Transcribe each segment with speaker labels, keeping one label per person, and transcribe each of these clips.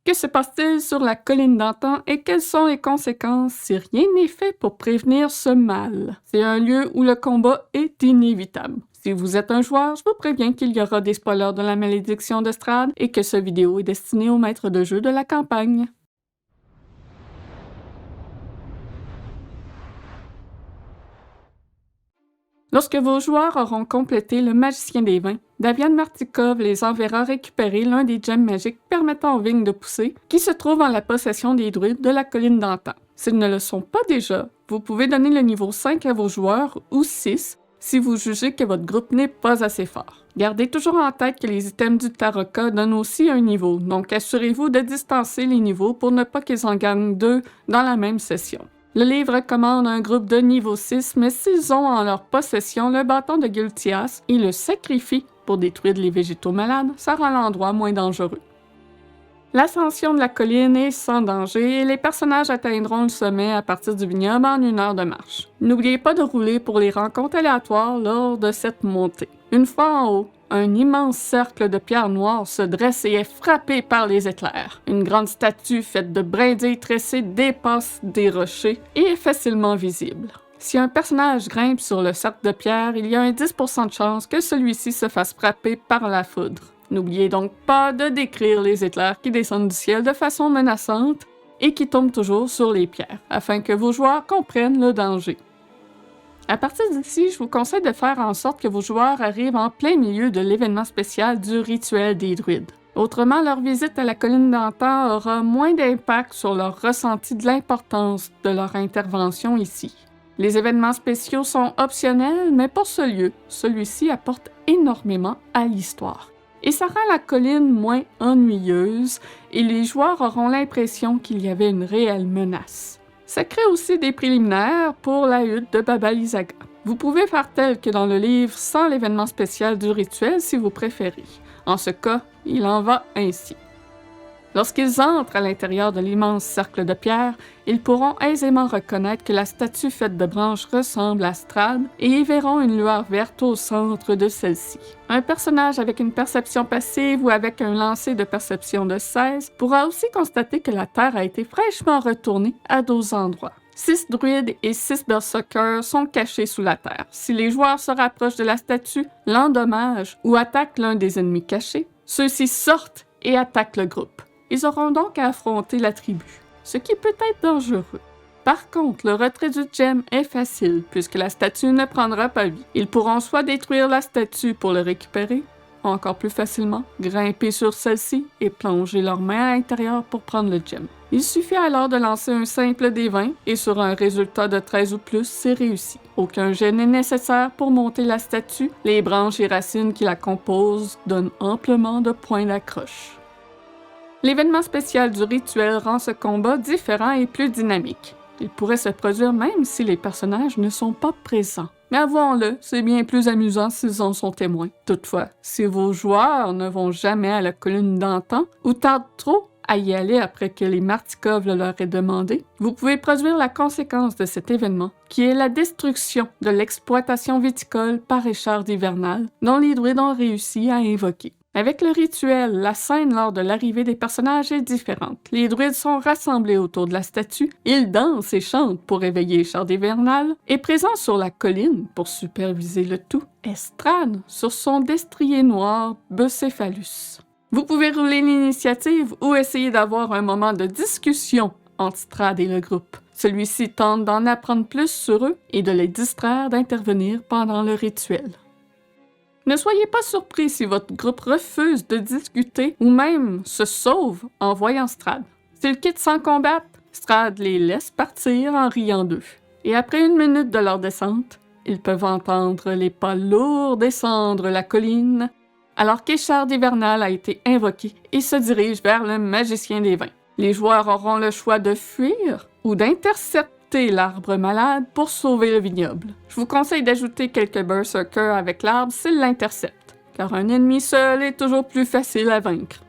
Speaker 1: Que se passe-t-il sur la colline d'antan et quelles sont les conséquences si rien n'est fait pour prévenir ce mal? C'est un lieu où le combat est inévitable. Si vous êtes un joueur, je vous préviens qu'il y aura des spoilers de la malédiction de Strahd et que cette vidéo est destinée aux maîtres de jeu de la campagne. Lorsque vos joueurs auront complété le Magicien des Vins, Davian Martikov les enverra récupérer l'un des gemmes magiques permettant aux vignes de pousser, qui se trouve en la possession des druides de la colline d'antan. S'ils ne le sont pas déjà, vous pouvez donner le niveau 5 à vos joueurs ou 6 si vous jugez que votre groupe n'est pas assez fort. Gardez toujours en tête que les items du Tarokka donnent aussi un niveau, donc assurez-vous de distancer les niveaux pour ne pas qu'ils en gagnent 2 dans la même session. Le livre recommande un groupe de niveau 6, mais s'ils ont en leur possession le bâton de Gultias et le sacrifient pour détruire les végétaux malades, ça rend l'endroit moins dangereux. L'ascension de la colline est sans danger et les personnages atteindront le sommet à partir du vignoble en 1 heure de marche. N'oubliez pas de rouler pour les rencontres aléatoires lors de cette montée. Une fois en haut, un immense cercle de pierres noires se dresse et est frappé par les éclairs. Une grande statue faite de brindilles tressées dépasse des rochers et est facilement visible. Si un personnage grimpe sur le cercle de pierre, il y a un 10% de chance que celui-ci se fasse frapper par la foudre. N'oubliez donc pas de décrire les éclairs qui descendent du ciel de façon menaçante et qui tombent toujours sur les pierres, afin que vos joueurs comprennent le danger. À partir d'ici, je vous conseille de faire en sorte que vos joueurs arrivent en plein milieu de l'événement spécial du rituel des druides. Autrement, leur visite à la colline d'antan aura moins d'impact sur leur ressenti de l'importance de leur intervention ici. Les événements spéciaux sont optionnels, mais pour ce lieu, celui-ci apporte énormément à l'histoire. Et ça rend la colline moins ennuyeuse et les joueurs auront l'impression qu'il y avait une réelle menace. Ça crée aussi des préliminaires pour la hutte de Baba Lysaga. Vous pouvez faire tel que dans le livre sans l'événement spécial du rituel si vous préférez. En ce cas, il en va ainsi. Lorsqu'ils entrent à l'intérieur de l'immense cercle de pierre, ils pourront aisément reconnaître que la statue faite de branches ressemble à Strahd et y verront une lueur verte au centre de celle-ci. Un personnage avec une perception passive ou avec un lancer de perception de 16 pourra aussi constater que la terre a été fraîchement retournée à 12 endroits. 6 druides et 6 berserkers sont cachés sous la terre. Si les joueurs se rapprochent de la statue, l'endommagent ou attaquent l'un des ennemis cachés, ceux-ci sortent et attaquent le groupe. Ils auront donc à affronter la tribu, ce qui peut être dangereux. Par contre, le retrait du gemme est facile, puisque la statue ne prendra pas vie. Ils pourront soit détruire la statue pour le récupérer, ou encore plus facilement, grimper sur celle-ci et plonger leurs mains à l'intérieur pour prendre le gemme. Il suffit alors de lancer un simple dé 20 et sur un résultat de 13 ou plus, c'est réussi. Aucun jet n'est nécessaire pour monter la statue, les branches et racines qui la composent donnent amplement de points d'accroche. L'événement spécial du rituel rend ce combat différent et plus dynamique. Il pourrait se produire même si les personnages ne sont pas présents. Mais avouons-le, c'est bien plus amusant s'ils en sont témoins. Toutefois, si vos joueurs ne vont jamais à la colline d'antan ou tardent trop à y aller après que les Martikov le leur aient demandé, vous pouvez produire la conséquence de cet événement, qui est la destruction de l'exploitation viticole par écharde hivernale, dont les druides ont réussi à invoquer. Avec le rituel, la scène lors de l'arrivée des personnages est différente. Les druides sont rassemblés autour de la statue, ils dansent et chantent pour éveiller l'écharde hivernale, et présent sur la colline pour superviser le tout, est Strahd sur son destrier noir Bucéphalus. Vous pouvez rouler l'initiative ou essayer d'avoir un moment de discussion entre Strahd et le groupe. Celui-ci tente d'en apprendre plus sur eux et de les distraire d'intervenir pendant le rituel. Ne soyez pas surpris si votre groupe refuse de discuter ou même se sauve en voyant Strahd. S'ils quittent sans combattre, Strahd les laisse partir en riant d'eux. Et après 1 minute de leur descente, ils peuvent entendre les pas lourds descendre la colline, alors qu'écharde hivernale a été invoquée et se dirige vers le magicien des vins. Les joueurs auront le choix de fuir ou d'intercepter l'arbre malade pour sauver le vignoble. Je vous conseille d'ajouter quelques berserkers avec l'arbre s'il l'intercepte, car un ennemi seul est toujours plus facile à vaincre.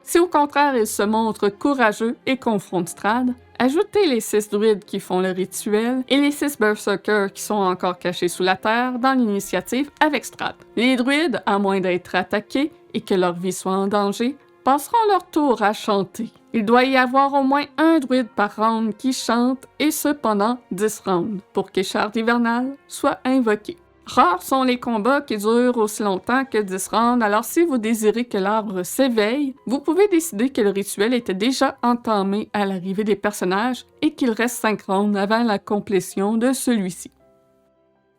Speaker 1: Si au contraire il se montre courageux et confronte Strahd, ajoutez les 6 druides qui font le rituel et les 6 berserkers qui sont encore cachés sous la terre dans l'initiative avec Strahd. Les druides, à moins d'être attaqués et que leur vie soit en danger, passeront leur tour à chanter. Il doit y avoir au moins un druide par round qui chante, et ce pendant 10 rounds, pour qu'Écharde hivernale soit invoquée. Rares sont les combats qui durent aussi longtemps que 10 rounds, alors si vous désirez que l'arbre s'éveille, vous pouvez décider que le rituel était déjà entamé à l'arrivée des personnages et qu'il reste 5 rounds avant la complétion de celui-ci.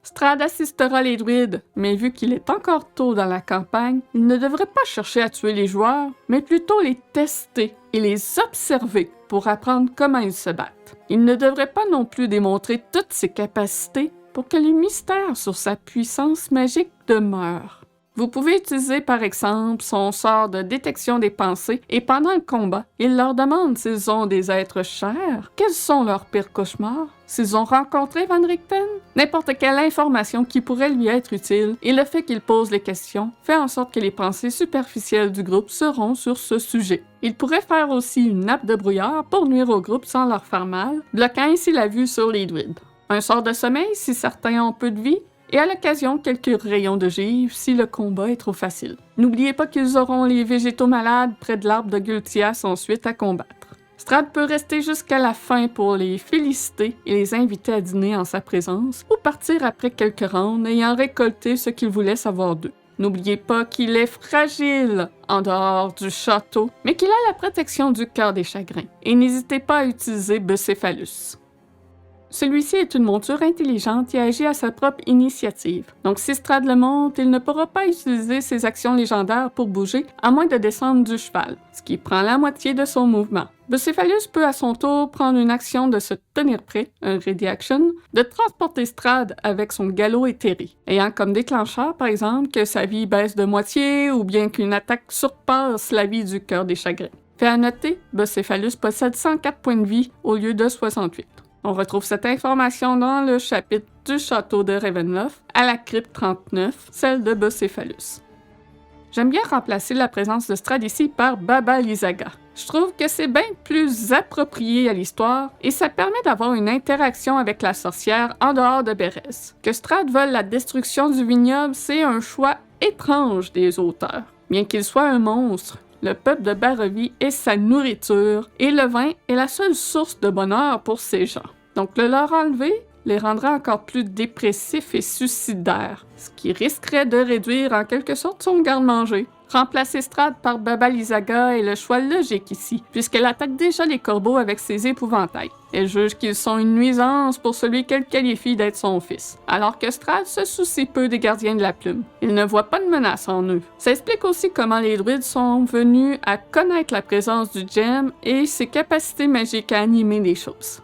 Speaker 1: Strahd assistera les druides, mais vu qu'il est encore tôt dans la campagne, il ne devrait pas chercher à tuer les joueurs, mais plutôt les tester et les observer pour apprendre comment ils se battent. Il ne devrait pas non plus démontrer toutes ses capacités pour que le mystère sur sa puissance magique demeure. Vous pouvez utiliser par exemple son sort de détection des pensées et pendant le combat, il leur demande s'ils ont des êtres chers, quels sont leurs pires cauchemars, s'ils ont rencontré Van Richten, n'importe quelle information qui pourrait lui être utile, et le fait qu'il pose les questions fait en sorte que les pensées superficielles du groupe seront sur ce sujet. Il pourrait faire aussi une nappe de brouillard pour nuire au groupe sans leur faire mal, bloquant ainsi la vue sur les druides. Un sort de sommeil si certains ont peu de vie, et à l'occasion quelques rayons de givre si le combat est trop facile. N'oubliez pas qu'ils auront les végétaux malades près de l'arbre de Gultias ensuite à combattre. Strahd peut rester jusqu'à la fin pour les féliciter et les inviter à dîner en sa présence, ou partir après quelques rounds ayant récolté ce qu'il voulait savoir d'eux. N'oubliez pas qu'il est fragile en dehors du château, mais qu'il a la protection du cœur des chagrins. Et n'hésitez pas à utiliser Bucephalus. Celui-ci est une monture intelligente et agit à sa propre initiative. Donc si Strahd le monte, il ne pourra pas utiliser ses actions légendaires pour bouger, à moins de descendre du cheval, ce qui prend la moitié de son mouvement. Bucephalus peut à son tour prendre une action de se tenir prêt, un ready action, de transporter Strahd avec son galop éthéré, ayant comme déclencheur par exemple que sa vie baisse de moitié ou bien qu'une attaque surpasse la vie du cœur des chagrins. Fait à noter, Bucephalus possède 104 points de vie au lieu de 68. On retrouve cette information dans le chapitre du château de Ravenloft, à la crypte 39, celle de Bucephalus. J'aime bien remplacer la présence de Strahd ici par Baba Lysaga. Je trouve que c'est bien plus approprié à l'histoire et ça permet d'avoir une interaction avec la sorcière en dehors de Bérez. Que Strahd veuille la destruction du vignoble, c'est un choix étrange des auteurs. Bien qu'il soit un monstre, le peuple de Barovie est sa nourriture et le vin est la seule source de bonheur pour ces gens. Donc le leur enlever les rendra encore plus dépressifs et suicidaires, ce qui risquerait de réduire en quelque sorte son garde-manger. Remplacer Strahd par Baba Lysaga est le choix logique ici, puisqu'elle attaque déjà les corbeaux avec ses épouvantails. Elle juge qu'ils sont une nuisance pour celui qu'elle qualifie d'être son fils, alors que Strahd se soucie peu des gardiens de la plume. Il ne voit pas de menace en eux. Ça explique aussi comment les druides sont venus à connaître la présence du gemme et ses capacités magiques à animer les choses.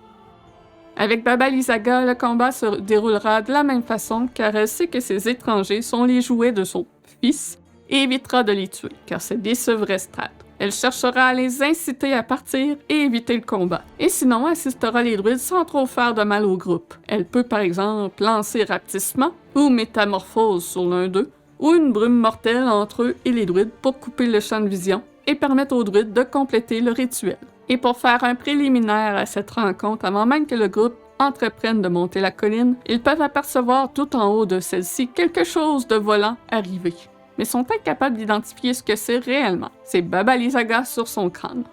Speaker 1: Avec Baba Lysaga, le combat se déroulera de la même façon car elle sait que ces étrangers sont les jouets de son fils et évitera de les tuer car c'est décevrait Strahd. Elle cherchera à les inciter à partir et éviter le combat. Et sinon, assistera les druides sans trop faire de mal au groupe. Elle peut par exemple lancer rapetissement ou métamorphose sur l'un d'eux ou une brume mortelle entre eux et les druides pour couper le champ de vision et permettre aux druides de compléter le rituel. Et pour faire un préliminaire à cette rencontre, avant même que le groupe entreprenne de monter la colline, ils peuvent apercevoir tout en haut de celle-ci quelque chose de volant arriver. Mais sont incapables d'identifier ce que c'est réellement. C'est Baba Lysaga sur son crâne.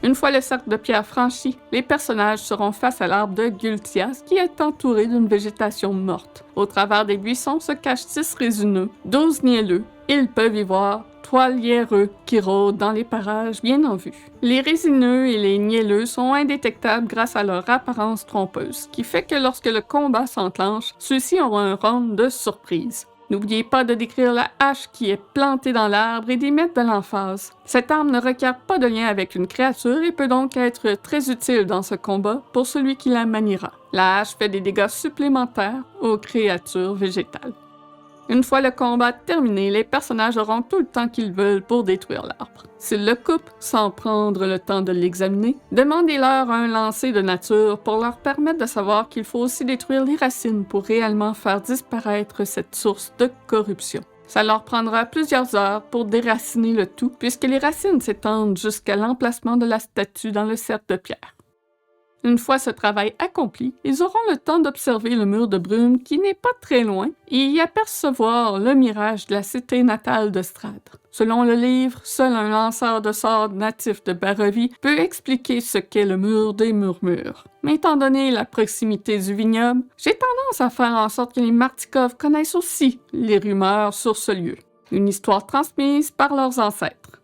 Speaker 1: Une fois le cercle de pierre franchi, les personnages seront face à l'arbre de Gultias qui est entouré d'une végétation morte. Au travers des buissons se cachent 6 résineux, 12 nielleux, et ils peuvent y voir 3 lierreux qui rôdent dans les parages bien en vue. Les résineux et les nielleux sont indétectables grâce à leur apparence trompeuse, ce qui fait que lorsque le combat s'enclenche, ceux-ci auront un round de surprise. N'oubliez pas de décrire la hache qui est plantée dans l'arbre et d'y mettre de l'emphase. Cette arme ne requiert pas de lien avec une créature et peut donc être très utile dans ce combat pour celui qui la maniera. La hache fait des dégâts supplémentaires aux créatures végétales. Une fois le combat terminé, les personnages auront tout le temps qu'ils veulent pour détruire l'arbre. S'ils le coupent sans prendre le temps de l'examiner, demandez-leur un lancer de nature pour leur permettre de savoir qu'il faut aussi détruire les racines pour réellement faire disparaître cette source de corruption. Ça leur prendra plusieurs heures pour déraciner le tout, puisque les racines s'étendent jusqu'à l'emplacement de la statue dans le cercle de pierre. Une fois ce travail accompli, ils auront le temps d'observer le mur de brume qui n'est pas très loin et y apercevoir le mirage de la cité natale de Strahd. Selon le livre, seul un lanceur de sorts natif de Barovie peut expliquer ce qu'est le mur des murmures. Mais étant donné la proximité du vignoble, j'ai tendance à faire en sorte que les Martikov connaissent aussi les rumeurs sur ce lieu. Une histoire transmise par leurs ancêtres.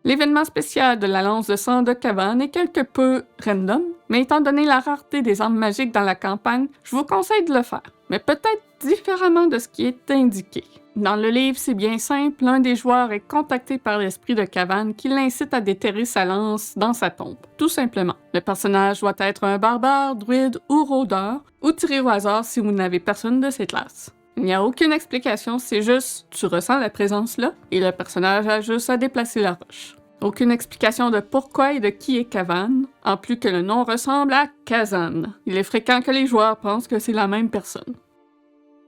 Speaker 1: L'événement spécial de la lance de sang de Cavan est quelque peu random, mais étant donné la rareté des armes magiques dans la campagne, je vous conseille de le faire, mais peut-être différemment de ce qui est indiqué. Dans le livre, c'est bien simple, l'un des joueurs est contacté par l'esprit de Cavan qui l'incite à déterrer sa lance dans sa tombe. Tout simplement. Le personnage doit être un barbare, druide ou rôdeur, ou tiré au hasard si vous n'avez personne de cette classe. Il n'y a aucune explication, c'est juste tu ressens la présence là, et le personnage a juste à déplacer la roche. Aucune explication de pourquoi et de qui est Cavan, en plus que le nom ressemble à Kazan. Il est fréquent que les joueurs pensent que c'est la même personne.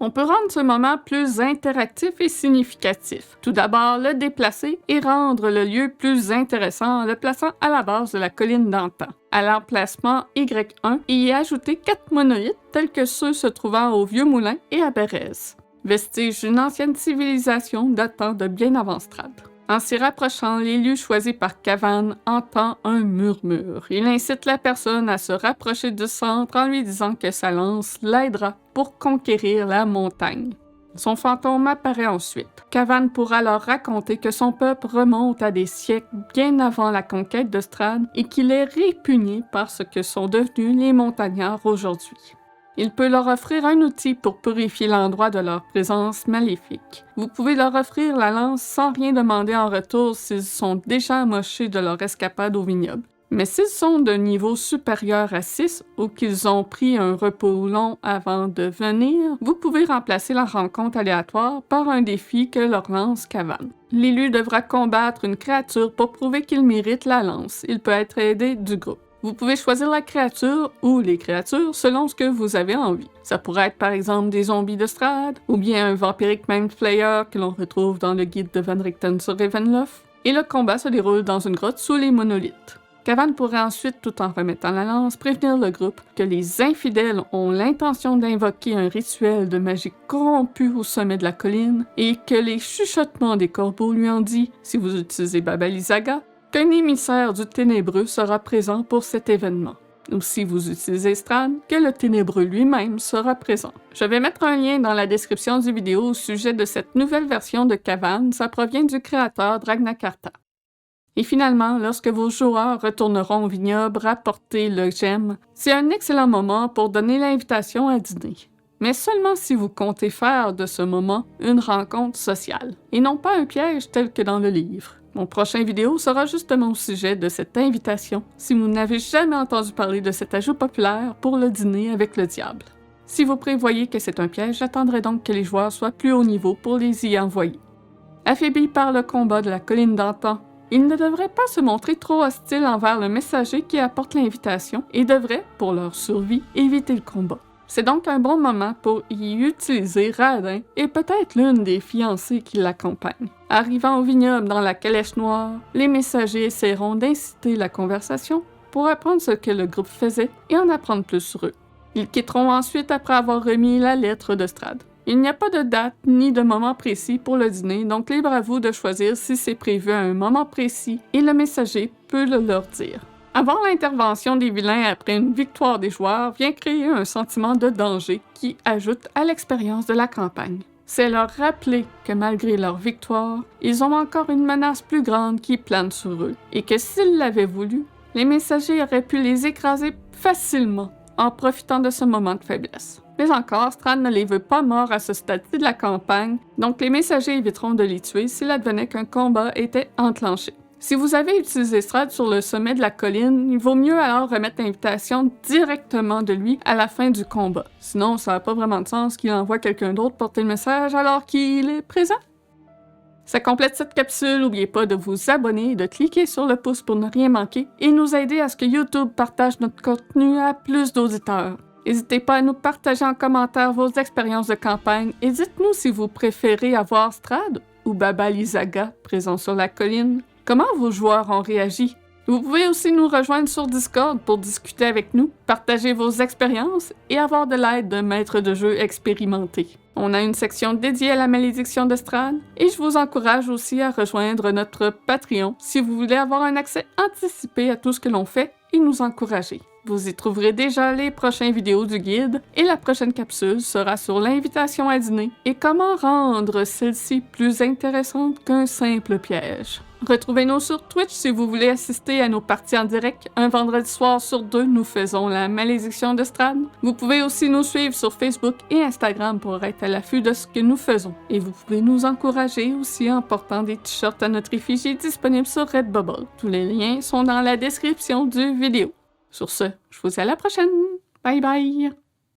Speaker 1: On peut rendre ce moment plus interactif et significatif. Tout d'abord, le déplacer et rendre le lieu plus intéressant en le plaçant à la base de la colline d'antan, à l'emplacement Y1, et y ajouter 4 monolithes tels que ceux se trouvant au Vieux Moulin et à Bérez, vestiges d'une ancienne civilisation datant de bien avant Strahd. En s'y rapprochant, l'élu choisi par Cavan entend un murmure. Il incite la personne à se rapprocher du centre en lui disant que sa lance l'aidera pour conquérir la montagne. Son fantôme apparaît ensuite. Cavan pourra leur raconter que son peuple remonte à des siècles bien avant la conquête de Strahd et qu'il est répugné par ce que sont devenus les montagnards aujourd'hui. Il peut leur offrir un outil pour purifier l'endroit de leur présence maléfique. Vous pouvez leur offrir la lance sans rien demander en retour s'ils sont déjà amochés de leur escapade au vignoble. Mais s'ils sont de niveau supérieur à 6 ou qu'ils ont pris un repos long avant de venir, vous pouvez remplacer la rencontre aléatoire par un défi que leur lance Cavan. L'élu devra combattre une créature pour prouver qu'il mérite la lance. Il peut être aidé du groupe. Vous pouvez choisir la créature ou les créatures selon ce que vous avez envie. Ça pourrait être par exemple des zombies de Strahd, ou bien un vampiric mind flayer que l'on retrouve dans le guide de Van Richten sur Ravenloft, et le combat se déroule dans une grotte sous les monolithes. Cavan pourrait ensuite, tout en remettant la lance, prévenir le groupe que les infidèles ont l'intention d'invoquer un rituel de magie corrompue au sommet de la colline, et que les chuchotements des corbeaux lui ont dit, si vous utilisez Baba Lysaga, qu'un émissaire du Ténébreux sera présent pour cet événement. Ou si vous utilisez Strahd, que le Ténébreux lui-même sera présent. Je vais mettre un lien dans la description du vidéo au sujet de cette nouvelle version de Cavan, ça provient du créateur Dragnacarta. Et finalement, lorsque vos joueurs retourneront au vignoble rapporter le gemme, c'est un excellent moment pour donner l'invitation à dîner. Mais seulement si vous comptez faire de ce moment une rencontre sociale, et non pas un piège tel que dans le livre. Mon prochain vidéo sera justement au sujet de cette invitation, si vous n'avez jamais entendu parler de cet ajout populaire pour le dîner avec le diable. Si vous prévoyez que c'est un piège, j'attendrai donc que les joueurs soient plus haut niveau pour les y envoyer. Affaiblis par le combat de la colline d'antan, ils ne devraient pas se montrer trop hostiles envers le messager qui apporte l'invitation et devraient, pour leur survie, éviter le combat. C'est donc un bon moment pour y utiliser Radin et peut-être l'une des fiancées qui l'accompagnent. Arrivant au vignoble dans la calèche noire, les messagers essaieront d'inciter la conversation pour apprendre ce que le groupe faisait et en apprendre plus sur eux. Ils quitteront ensuite après avoir remis la lettre de Strahd. Il n'y a pas de date ni de moment précis pour le dîner, donc libre à vous de choisir si c'est prévu à un moment précis et le messager peut le leur dire. Avoir l'intervention des vilains après une victoire des joueurs vient créer un sentiment de danger qui ajoute à l'expérience de la campagne. C'est leur rappeler que malgré leur victoire, ils ont encore une menace plus grande qui plane sur eux, et que s'ils l'avaient voulu, les messagers auraient pu les écraser facilement en profitant de ce moment de faiblesse. Mais encore, Strahd ne les veut pas morts à ce stade-ci de la campagne, donc les messagers éviteront de les tuer s'il advenait qu'un combat était enclenché. Si vous avez utilisé Strahd sur le sommet de la colline, il vaut mieux alors remettre l'invitation directement de lui à la fin du combat. Sinon, ça n'a pas vraiment de sens qu'il envoie quelqu'un d'autre porter le message alors qu'il est présent. Ça complète cette capsule, n'oubliez pas de vous abonner et de cliquer sur le pouce pour ne rien manquer et nous aider à ce que YouTube partage notre contenu à plus d'auditeurs. N'hésitez pas à nous partager en commentaire vos expériences de campagne et dites-nous si vous préférez avoir Strahd ou Baba Lysaga présent sur la colline. Comment vos joueurs ont réagi? Vous pouvez aussi nous rejoindre sur Discord pour discuter avec nous, partager vos expériences et avoir de l'aide d'un maître de jeu expérimenté. On a une section dédiée à la malédiction de Strahd et je vous encourage aussi à rejoindre notre Patreon si vous voulez avoir un accès anticipé à tout ce que l'on fait et nous encourager. Vous y trouverez déjà les prochaines vidéos du guide et la prochaine capsule sera sur l'invitation à dîner et comment rendre celle-ci plus intéressante qu'un simple piège. Retrouvez-nous sur Twitch si vous voulez assister à nos parties en direct. Un vendredi soir sur 2, nous faisons la malédiction de Strahd. Vous pouvez aussi nous suivre sur Facebook et Instagram pour être à l'affût de ce que nous faisons. Et vous pouvez nous encourager aussi en portant des t-shirts à notre effigie disponible sur Redbubble. Tous les liens sont dans la description du vidéo. Sur ce, je vous dis à la prochaine. Bye bye!